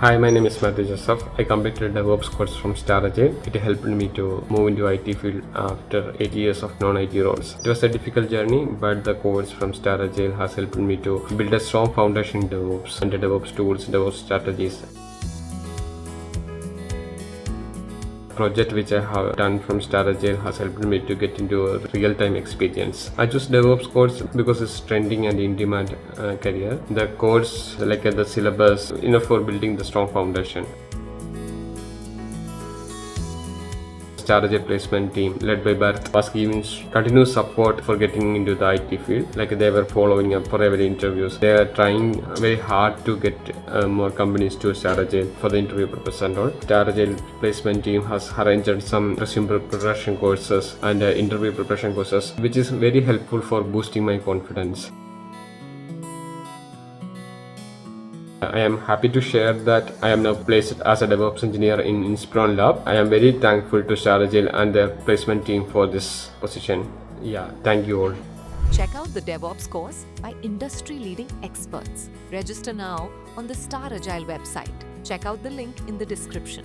Hi, my name is Mathew. I completed a DevOps course from Agile. It helped me to move into IT field after 8 years of non-IT roles. It was a difficult journey, but the course from Agile has helped me to build a strong foundation in DevOps and the DevOps tools, DevOps strategies. Project which I have done from Agile has helped me to get into a real-time experience. I chose DevOps course because it's trending and in-demand career. The course, like the syllabus, enough for building the strong foundation. Agile placement team led by Bharat was giving continuous support for getting into the IT field. Like they were following up for every interviews. They are trying very hard to get more companies to Agile for the interview purpose and all. Agile placement team has arranged some resume preparation courses and interview preparation courses, which is very helpful for boosting my confidence. I am happy to share that I am now placed as a DevOps engineer in Inspiron Lab. I am very thankful to Agile and their placement team for this position. Yeah, thank you all. Check out the DevOps course by industry-leading experts. Register now on the Agile website. Check out the link in the description.